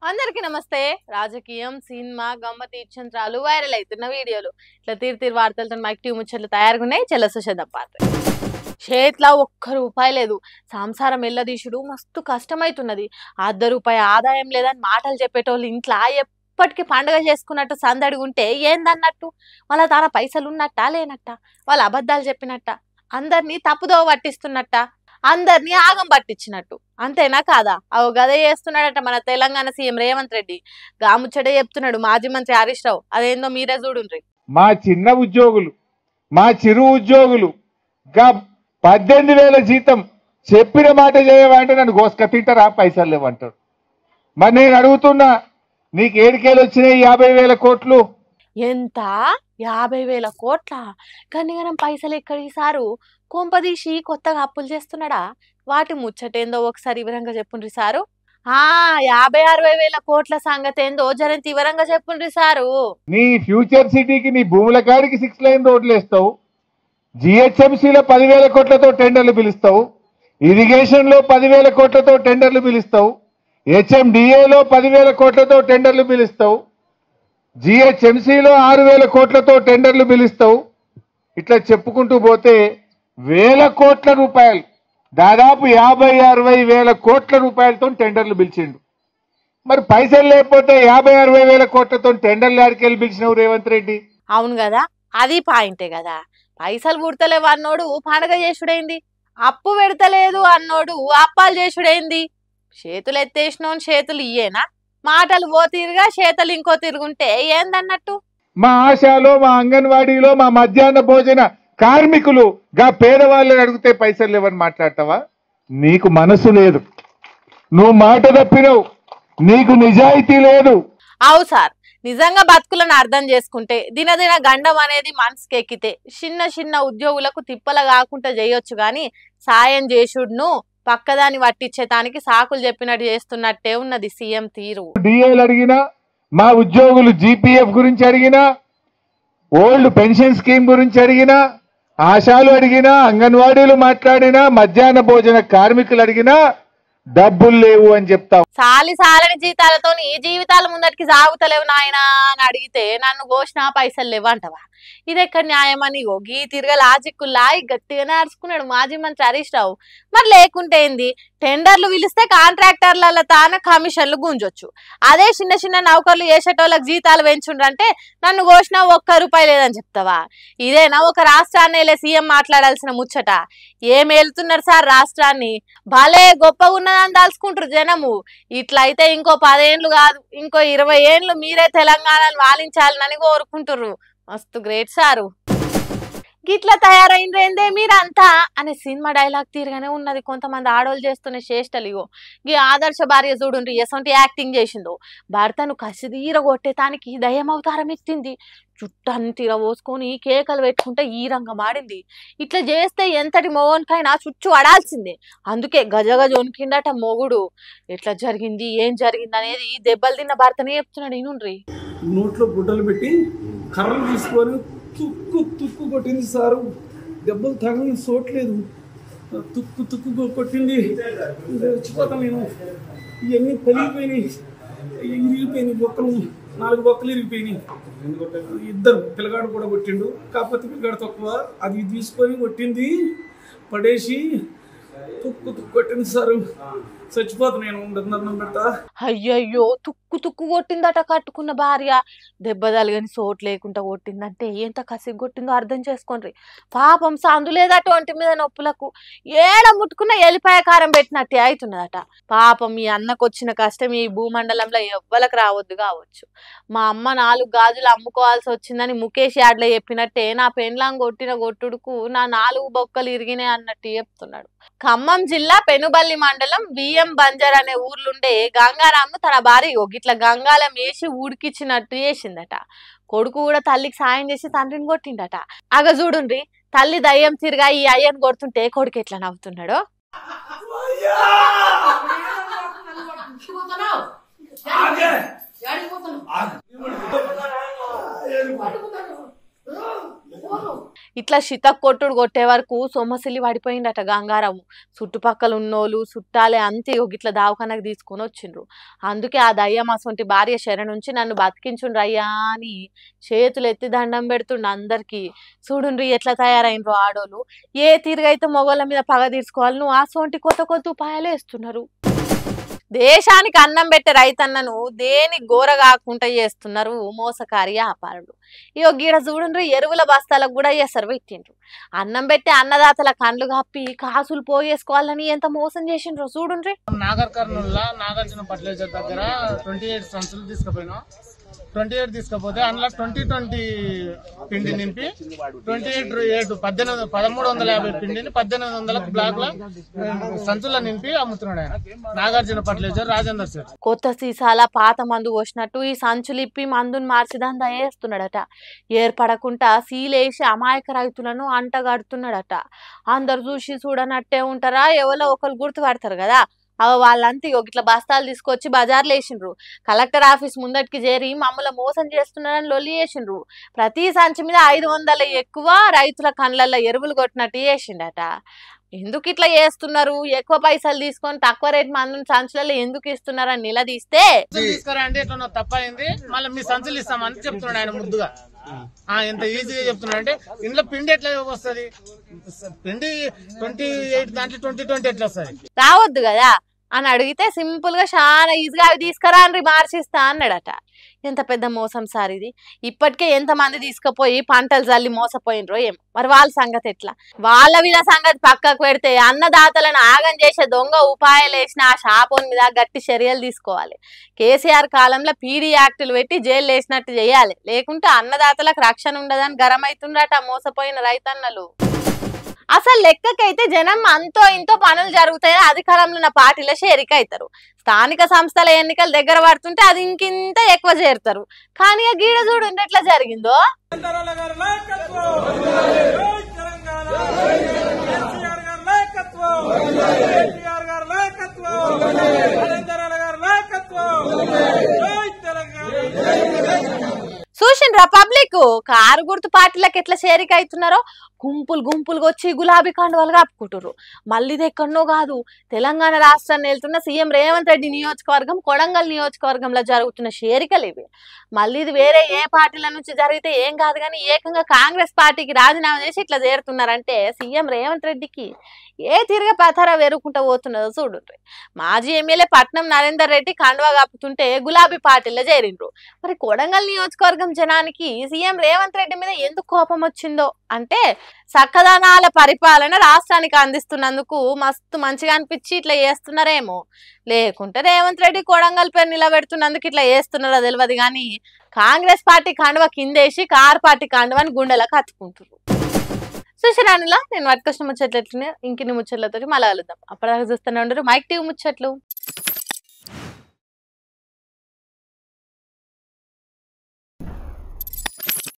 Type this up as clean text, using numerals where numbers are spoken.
అందరికీ నమస్తే. రాజకీయం, సినిమా, గమ్మతి ఇచ్చంత్రాలు వైరల్ అవుతున్న వీడియోలు ఇట్లా తీరు వార్తలతో మైక్ టీవీ ముచ్చట్లు తయారుగున్నాయి. చెల్లసుషేద్దాం పాత్ర చేతిలో ₹1 లేదు. సంసారం ఎల్లదీశుడు మస్తు కష్టమైతున్నది. ₹1 ఆదాయం లేదని మాటలు చెప్పేటోళ్ళు ఇంట్లో ఎప్పటికీ పండుగ చేసుకున్నట్టు సందడిగుంటే ఏందన్నట్టు? వాళ్ళ తన పైసలు ఉన్నట్టా లేనట్టా? వాళ్ళ అబద్ధాలు చెప్పినట్ట? అందరినీ తప్పుదోవ పట్టిస్తున్నట్ట? అందరినీ ఆగం పట్టించినట్టు? అంతేనా కాదా? అవు గదే చేస్తున్నాడట మన తెలంగాణ సీఎం రేవంత్ రెడ్డి. గాముచ్చడే చెప్తున్నాడు మాజీ మంత్రి హరీష్ రావు. అదేందో మీరే చూడుండ్రి. మా చిన్న ఉద్యోగులు, మా చిరు ఉద్యోగులు 18,000 జీతం చెప్పిన మాట చేయమంటే నన్ను గోసుక తింటారా? పైసలు లేవంటారు. మరి నేను అడుగుతున్నా, నీకు ఏడికేలు వచ్చినాయి 50,000 కోట్లు? ఎంత? 50,000 కోట్ల? కనీగనం పైసలు ఎక్కడి సారు? కొంపదీసి కొత్తగా అప్పులు చేస్తున్నాడా? వాటి ముచ్చటేందో ఒకసారి వివరంగా చెప్పుండ్రి సారు. 50-60 వేల కోట్ల సంగతి ఏందో జరంత వివరంగా చెప్పుండ్రి సారు. నీ ఫ్యూచర్ సిటీకి నీ భూముల కాడికి 6 లైన్ రోడ్లు వేస్తావు, జిహెచ్ఎంసీలో 10,000 కోట్లతో టెండర్లు పిలుస్తావు, ఇరిగేషన్ లో 10,000 కోట్లతో టెండర్లు పిలుస్తావు, హెచ్ఎండిఏలో 10,000 కోట్లతో టెండర్లు పిలుస్తావు, జిహెచ్ఎంసీలో 6,000 కోట్లతో టెండర్లు పిలుస్తావు. ఇట్లా చెప్పుకుంటూ పోతే వేల కోట్ల రూపాయలు, దాదాపు 50-60 వేల కోట్ల రూపాయలతో టెండర్లు పిలిచిండు. మరి పైసలు లేకపోతే 50-60 వేల కోట్లతో టెండర్లు ఆడికెళ్ళి పిలిచినవు రేవంత్ రెడ్డి? అవును కదా, అది పాయింటే కదా. పైసలు పుడతలేవు అన్నోడు పండగ చేసుడైంది, అప్పు పెడతలేదు అన్నోడు అప్పాలు చేసుడైంది. చేతులు ఎత్తేసినోని చేతులు ఇయ్యేనా? మాటలు ఓ తీరుగా చేతులు ఇంకో తిరుగుంటే ఏందన్నట్టు? మా ఆశాలో, మా అంగన్వాడీలో, మా మధ్యాహ్న భోజన కార్మికులు పేదవాళ్ళని అడిగితే పైసలు లేవని మాట్లాడతావా? నీకు మనసు లేదు, నువ్వు మాట తప్పినవు, నీకు నిజాయితీ లేదు. అవు సార్, నిజంగా బతుకులను అర్థం చేసుకుంటే దినదిన గండం అనేది మనసుకి ఎక్కితే చిన్న చిన్న ఉద్యోగులకు తిప్పల కాకుండా చేయొచ్చు గాని సాయం చేసుడును పక్కదాన్ని పట్టించేదానికి సాకులు చెప్పినట్టు చేస్తున్నట్టే ఉన్నది సీఎం తీరు. డిఏలు అడిగినా, మా ఉద్యోగులు జీపీఎఫ్ గురించి అడిగినా, ఓల్డ్ పెన్షన్ స్కీమ్ గురించి అడిగినా, ఆశాలు అడిగినా, అంగన్వాడీలు మాట్లాడినా, మధ్యాహ్న భోజన కార్మికులు అడిగినా డబ్బులు లేవు అని చెప్తావు. సాలని జీతాలతో ఈ జీవితాల ముందటికి సాగుతలేవు నాయనా అని అడిగితే నన్ను ఘోషణ పైసలు లేవు అంటవా? ఇది ఎక్కడ న్యాయమని గీ తిరగ లాజిక్కుల్లా గట్టిగానే అరుచుకున్నాడు మాజీ మంత్రి హరీష్ రావు. మరి లేకుంటే ఏంది? టెండర్లు పిలిస్తే కాంట్రాక్టర్ల తాన కమిషన్లు గుంజొచ్చు. అదే చిన్న చిన్న నౌకర్లు చేసేటోళ్ళకి జీతాలు పెంచుండ్రంటే నన్ను ఘోషణ ₹1 లేదని చెప్తావా? ఇదేనా ఒక రాష్ట్రాన్ని సీఎం మాట్లాడాల్సిన ముచ్చట? ఏం వెళ్తున్నారు సార్ రాష్ట్రాన్ని? భలే గొప్పగా ఉన్నదని దాల్చుకుంటారు జనము. ఇట్లయితే ఇంకో 10 ఏళ్ళు కాదు, ఇంకో 20 ఏళ్ళు మీరే తెలంగాణను వాలించాలని కోరుకుంటుర్రు. మస్తు గ్రేట్ సారు. గిట్లా తయారైందే మీరంతా అనే సినిమా డైలాగ్ తీరుగానే ఉన్నది కొంతమంది ఆడోళ్ళు చేస్తున్న చేష్టలు. ఇగో గీ ఆదర్శ భార్య చూడుండ్రి ఎసంటి యాక్టింగ్ చేసిందో. భర్తను కసిదీర కొట్టేటానికి దయ్యం అవతారం ఎత్తింది. చుట్టన్ని తీర పోసుకొని కేకలు పెట్టుకుంటే ఈ రంగం ఆడింది. ఇట్లా చేస్తే ఎంతటి మొగోనికైనా చుచ్చు అడాల్సిందే. అందుకే గజగజ వణికిండట మొగుడు. ఎట్లా జరిగింది, ఏం జరిగింది అనేది దెబ్బలు తిన్న భర్తనే చెప్తున్నాడు. ఇనుండ్రి. నోట్లో గుడ్డలు పెట్టి కర్రలు తీసుకొని తుక్కు కొట్టింది సారు. దెబ్బలు తగని చోట్లేదు, తుక్కు కొట్టింది. చచ్చిపోతాను నేను. ఇవన్నీ పలిగిపోయినాయి, ఇరిగిపోయినాయి, బొక్కలు 4 బొక్కలు ఇరిగిపోయినాయి. 2 పిల్లగాడు కూడా కొట్టిండు, కాకపోతే పిల్లగాడు తక్కువ. అది తీసుకొని కొట్టింది, పడేసి తుక్కు కొట్టింది సారు. చచ్చిపోతా నేను. దండం పెడతా. అయ్యయ్యో, తుక్కు కొట్టిందట కట్టుకున్న భార్య. దెబ్బ తలగని చోటు లేకుండా కొట్టిందంటే ఎంత కసి కొట్టిందో అర్థం చేసుకోండి. పాపం సందులేదట ఒంటి మీద నొప్పులకు. ఏడ ముట్టుకున్న ఎలిపాయ కారం పెట్టినట్టే అవుతున్నదట. పాపం మీ అన్నకు వచ్చిన కష్టం ఈ భూమండలంలో ఎవ్వలకు రావద్దు కావచ్చు. మా అమ్మ 4 గాజులు అమ్ముకోవాల్సి వచ్చిందని ముఖేష్ యాడ్లో చెప్పినట్టే నా పెండ్లాం కొట్టిన కొట్టుడుకు నా 4 బొక్కలు ఇరిగినాయి అన్నట్టు చెప్తున్నాడు. ఖమ్మం జిల్లా పెనుబల్లి మండలం బిఎం బంజర్ అనే ఊర్లుండే గంగారాము తన భార్య ఇట్లా గంగాలం వేసి ఉడికిచ్చినట్టు చేసిందట. కొడుకు కూడా తల్లికి సాయం చేసి తండ్రిని కొట్టిండట. అగ చూడుండ్రి, తల్లి దయ్యం తిరిగా ఈ అయ్యను కొడుతుంటే కొడుకు ఎట్లా నవ్వుతున్నాడో. ఇట్లా శిత కొట్టుడు కొట్టే వరకు సొమ్మసిల్లి పడిపోయిందట గంగారాము. చుట్టుపక్కల ఉన్నోళ్ళు చుట్టాలే అంతే ఇట్లా దావఖానకు తీసుకొని వచ్చిండ్రు. అందుకే ఆ దయ్యం అసొంటి భార్య శర నుంచి నన్ను బతికించుండ్రు అయ్యా అని చేతులు ఎత్తి దండం పెడుతుండు అందరికి. చూడుండ్రి ఎట్లా తయారైనరు ఆడోళ్ళు. ఏ తీరుగైతే మొగోళ్ళ మీద పగ తీర్చుకోవాలి నువ్వు అసొంటి కొత్త కొత్త ఉపాయాలే వేస్తున్నారు. దేశానికి అన్నం పెట్టే రైతన్నను దేని గోర కాకుండా చేస్తున్నారు మోసకారి వ్యాపారులు. ఇగో గీడ చూడండి ఎరువుల బస్తాలకు కూడా ఎసరు పెట్టిండ్రు. అన్నం పెట్టి అన్నదాతల కండ్లు కప్పి కాసులు పోగేసుకోవాలని ఎంత మోసం చేసిండ్రు చూడండి. నాగర్ కర్నూలులో నాగార్జున ఫర్టిలైజర్ దగ్గర 28 సంచులు తీసుకుపోయినాం. 28 తీసుకపోతే అందులో 2020 పిండి నింపి 1350 పిండిని 1800 బ్లాక్ లో సంచుల నింపి అమ్ముతున్నాడు ఆయన. Nagarjuna fertiliser Rajender sir. కొత్త సీసాల పాత మందు పోసినట్టు ఈ సంచులు ఇప్పి మందుని మార్చి దందా వేస్తున్నాడట. ఏర్పడకుండా సీలేసి అమాయక రైతులను అంటగడుతున్నాడట. అందరు చూసి చూడనట్టే ఉంటారా, ఎవరో ఒకరు గుర్తుపడతారు కదా. వాళ్ళంతా ఇట్లా బస్తాలు తీసుకొచ్చి బజార్లో వేసిండ్రు. కలెక్టర్ ఆఫీస్ ముందటికి చేరి మమ్మల్ని మోసం చేస్తున్నారని లొల్లి చేసిండ్రు. ప్రతి సంచి మీద 500 ఎక్కువ రైతుల కండ్లల్లో ఎరువులు కొట్టినట్టు చేసిండట. ఎందుకు ఇట్లా చేస్తున్నారు, ఎక్కువ పైసలు తీసుకొని తక్కువ రేట్ మందుని సంచులలో ఎందుకు ఇస్తున్నారని నిలదీస్తే తీసుకురా అంటే ఇట్లా తప్పైంది మళ్ళీ మీ సంచులు ఇస్తామని చెప్తున్నాడు ఆయన ముద్దుగా. ఎంత ఈజీగా చెప్తున్నాడు అంటే ఇంట్లో పిండి ఎట్లా వస్తుంది, పిండి 28 దాంట్లో 2020 ఎట్లా వస్తుంది రావద్దు కదా అని అడిగితే సింపుల్ గా చాలా ఈజీగా అవి తీసుకురా అని మార్చిస్తా అన్నాడట. ఎంత పెద్ద మోసం సార్ ఇది. ఇప్పటికే ఎంత మంది తీసుకుపోయి పంటలు జల్లి మోసపోయినరో ఏం. మరి వాళ్ళ సంగతి ఎట్లా? వాళ్ళ వీళ్ళ సంగతి పక్కకు పెడితే అన్నదాతలను ఆగం చేసే దొంగ ఉపాయాలు వేసిన ఆ షాపోన్ మీద గట్టి చర్యలు తీసుకోవాలి. కేసీఆర్ కాలంలో పీడీ యాక్టులు పెట్టి జైలు వేసినట్టు చేయాలి. లేకుంటే అన్నదాతలకు రక్షణ ఉండదని గరమైతుండట మోసపోయిన రైతన్నలు. అసలు లెక్కకైతే జనం అంతో ఇంతో పనులు జరుగుతాయో అధికారంలో ఉన్న పార్టీలో షేరిక అవుతారు. స్థానిక సంస్థల ఎన్నికలు దగ్గర పడుతుంటే అది ఇంకింత ఎక్కువ చేరుతారు. కానీ ఆ గీడ చూడండి ఎట్లా జరిగిందో. చూసిండ్రా పబ్లిక్ కారు గుర్తు పార్టీలకు ఎట్లా షేరిక అవుతున్నారో. గుంపులు గుంపులుగా వచ్చి గులాబీ కండువాలు కప్పుకుంటారు. మళ్ళీ ఇది ఎక్కడనో కాదు, తెలంగాణ రాష్ట్రాన్ని వెళ్తున్న సీఎం రేవంత్ రెడ్డి నియోజకవర్గం కొడంగల్ నియోజకవర్గంలో జరుగుతున్న షేరికలు ఇవి. మళ్ళీ ఇది వేరే ఏ పార్టీల నుంచి జరిగితే ఏం కాదు కానీ ఏకంగా కాంగ్రెస్ పార్టీకి రాజీనామా చేసి ఇట్లా చేరుతున్నారంటే సీఎం రేవంత్ రెడ్డికి ఏ తిరిగి పథారా వేరుకుంటా పోతున్నదో చూడండి. మాజీ ఎమ్మెల్యే పట్నం నరేందర్ రెడ్డి కండువా కప్పుతుంటే గులాబీ పార్టీలో చేరిండ్రు. మరి కొడంగల్ నియోజకవర్గం జనానికి సీఎం రేవంత్ రెడ్డి మీద ఎందుకు కోపం వచ్చిందో అంటే చక్కదనాల పరిపాలన రాష్ట్రానికి అందిస్తున్నందుకు మస్తు మంచిగా అనిపించి ఇట్లా చేస్తున్నారేమో. లేకుంటే రేవంత్ రెడ్డి కొడంగల్ పేరు నిలబెడుతున్నందుకు ఇట్లా చేస్తున్నారో తెలియదు కానీ కాంగ్రెస్ పార్టీ కండువ కిందేసి కార్ పార్టీ కండువని గుండెలకు హత్తుకుంటారు. చూసిరానులా నేను పట్టుకొచ్చిన ముచ్చట్లు ఇంకిన్ని ముచ్చట్లతో మళ్ళీ కలుద్దాం. అప్పటిదాకా చూస్తూనే ఉండరు మైక్ టీవీ ముచ్చట్లు.